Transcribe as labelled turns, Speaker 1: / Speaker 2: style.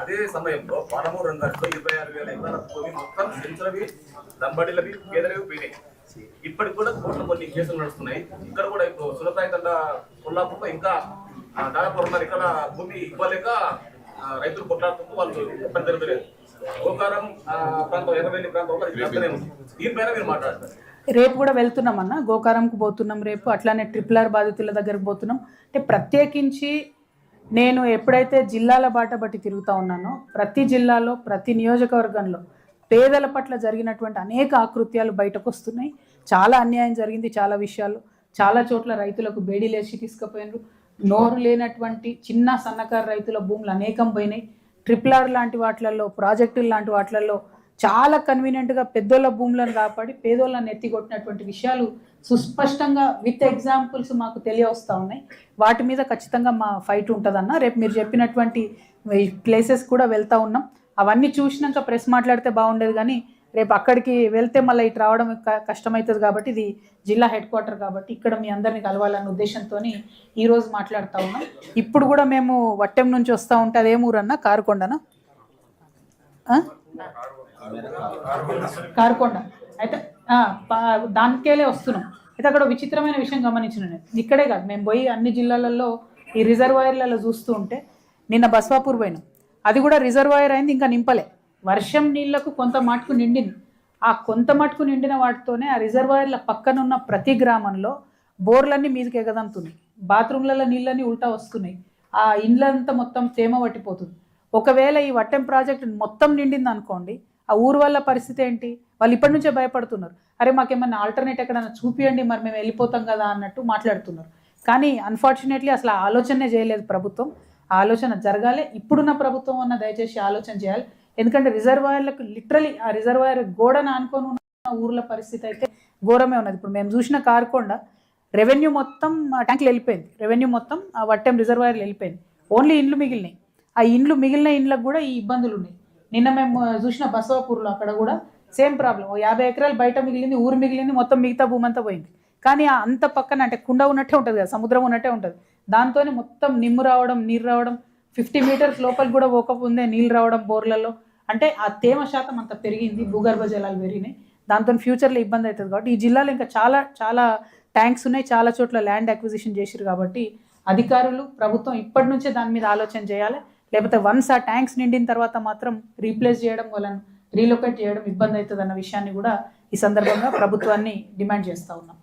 Speaker 1: అదే సమయంలో పాలమూరు రంగారెడ్డిలో 26,000 ఎకరాల భూమి మొత్తం సెంచరవి దంబడిలవి పేదలవి పోయినాయి. ఇప్పటికి కూడా కోర్టులో కొన్ని కేసులు నడుస్తున్నాయి. ఇక్కడ కూడా ఇప్పుడు సులతాయి తండ కొల్లాపూర్లో ఇంకా దాదాపు 2.5 ఎకరాల భూమి ఇవ్వలేక రైతులు కొట్లాడుతూ వాళ్ళు పని జరుగుతలేదు. గోకారం ప్రాంతం ఎర్రవెల్లి ప్రాంతంలో దీనిపైన మీరు మాట్లాడతారు.
Speaker 2: రేపు కూడా వెళ్తున్నామన్నా, గోకారంకు పోతున్నాం రేపు, అట్లానే RRR బాధితుల దగ్గరకు పోతున్నాం. అంటే ప్రత్యేకించి నేను ఎప్పుడైతే జిల్లాల బాట బట్టి తిరుగుతూ ఉన్నానో, ప్రతి జిల్లాలో ప్రతి నియోజకవర్గంలో పేదల పట్ల జరిగినటువంటి అనేక ఆకృత్యాలు బయటకు వస్తున్నాయి. చాలా అన్యాయం జరిగింది చాలా విషయాలు. చాలా చోట్ల రైతులకు బేడీలేసి తీసుకుపోయినారు. నోరు లేనటువంటి చిన్న సన్నకారు రైతుల భూములు అనేకం పోయినాయి. RRR లాంటి వాటిలలో, ప్రాజెక్టులు లాంటి వాటిలలో చాలా కన్వీనియంట్గా పెద్దోళ్ళ భూములను కాపాడి పేదోళ్ళని ఎత్తికొట్టినటువంటి విషయాలు సుస్పష్టంగా విత్ ఎగ్జాంపుల్స్ మాకు తెలియవస్తూ ఉన్నాయి. వాటి మీద ఖచ్చితంగా మా ఫైట్ ఉంటుందన్న. రేపు మీరు చెప్పినటువంటి ప్లేసెస్ కూడా వెళ్తూ ఉన్నాం. అవన్నీ చూసినాక ప్రెస్ మాట్లాడితే బాగుండేది, కానీ రేపు అక్కడికి వెళ్తే మళ్ళీ ఇటు రావడం కష్టమవుతుంది. కాబట్టి ఇది జిల్లా హెడ్ క్వార్టర్ కాబట్టి ఇక్కడ మీ అందరినీ కలవాలన్న ఉద్దేశంతో ఈరోజు మాట్లాడుతూ ఉన్నాం. ఇప్పుడు కూడా మేము వట్టెం నుంచి వస్తూ ఉంటే అదేమూరన్నా, కారుకొండనా? కారుకొండ అయితే దానికేలే వస్తున్నాం. అయితే అక్కడ విచిత్రమైన విషయం గమనించిన నేను, ఇక్కడే కాదు మేము పోయి అన్ని జిల్లాలలో ఈ రిజర్వాయర్లలో చూస్తూ ఉంటే, నిన్న బస్వాపూర్ పోయినాం, అది కూడా రిజర్వాయర్ అయింది, ఇంకా నింపలే. వర్షం నీళ్లకు కొంత మటుకు నిండింది. ఆ కొంత మటుకు నిండిన వాటితోనే ఆ రిజర్వాయర్ల పక్కనున్న ప్రతి గ్రామంలో బోర్లన్నీ మీదకి ఎగదంతున్నాయి, బాత్రూమ్లలో నీళ్ళన్నీ ఉల్టా వస్తున్నాయి, ఆ ఇండ్లంతా మొత్తం తేమ పట్టిపోతుంది. ఒకవేళ ఈ వట్టెం ప్రాజెక్ట్ మొత్తం నిండింది అనుకోండి, ఆ ఊరు వాళ్ళ పరిస్థితి ఏంటి? వాళ్ళు ఇప్పటి నుంచే భయపడుతున్నారు. అరే మాకేమన్నా ఆల్టర్నేట్ ఎక్కడైనా చూపియండి, మరి మేము వెళ్ళిపోతాం కదా అన్నట్టు మాట్లాడుతున్నారు. కానీ అన్ఫార్చునేట్లీ అసలు ఆలోచనే చేయలేదు ప్రభుత్వం. ఆ ఆలోచన జరగాలి. ఇప్పుడున్న ప్రభుత్వం అన్న దయచేసి ఆలోచన చేయాలి. ఎందుకంటే రిజర్వాయర్లకు లిటరలీ ఆ రిజర్వాయర్ గోడను ఆనుకొని ఉన్న ఊర్ల పరిస్థితి అయితే ఘోరమే ఉన్నది. ఇప్పుడు మేము చూసిన కారుకొండ రెవెన్యూ మొత్తం ట్యాంకులు వెళ్ళిపోయింది, రెవెన్యూ మొత్తం ఆ వట్టెం రిజర్వాయర్లు వెళ్ళిపోయింది. ఓన్లీ ఇండ్లు మిగిలినాయి. ఆ మిగిలిన ఇండ్లకు కూడా ఈ ఇబ్బందులు ఉన్నాయి. నిన్న మేము చూసిన బసవాపూర్లో అక్కడ కూడా సేమ్ ప్రాబ్లం. 50 ఎకరాలు బయట మిగిలింది, ఊరు మిగిలింది, మొత్తం మిగతా భూమి అంతా పోయింది. కానీ అంత పక్కన అంటే కుండ ఉన్నట్టే ఉంటుంది కదా, సముద్రం ఉన్నట్టే ఉంటుంది. దాంతోనే మొత్తం నిమ్ము రావడం, నీరు రావడం, 50 మీటర్స్ లోపలికి కూడా పోకపోతే నీళ్ళు రావడం బోర్లలో. అంటే ఆ తేమ శాతం అంత పెరిగింది, భూగర్భ జలాలు పెరిగినాయి. దాంతో ఫ్యూచర్లో ఇబ్బంది అవుతుంది. కాబట్టి ఈ జిల్లాలో ఇంకా చాలా చాలా ట్యాంక్స్ ఉన్నాయి, చాలా చోట్ల ల్యాండ్ అక్విజిషన్ చేసిరు. కాబట్టి అధికారులు, ప్రభుత్వం ఇప్పటి నుంచే దాని మీద ఆలోచన చేయాలి. లేకపోతే వన్స్ ఆ ట్యాంక్స్ నిండిన తర్వాత మాత్రం రీప్లేస్ చేయడం, వాళ్ళని రీలొకేట్ చేయడం ఇబ్బంది అవుతుంది అన్న విషయాన్ని కూడా ఈ సందర్భంగా ప్రభుత్వాన్ని డిమాండ్ చేస్తూ ఉన్నాం.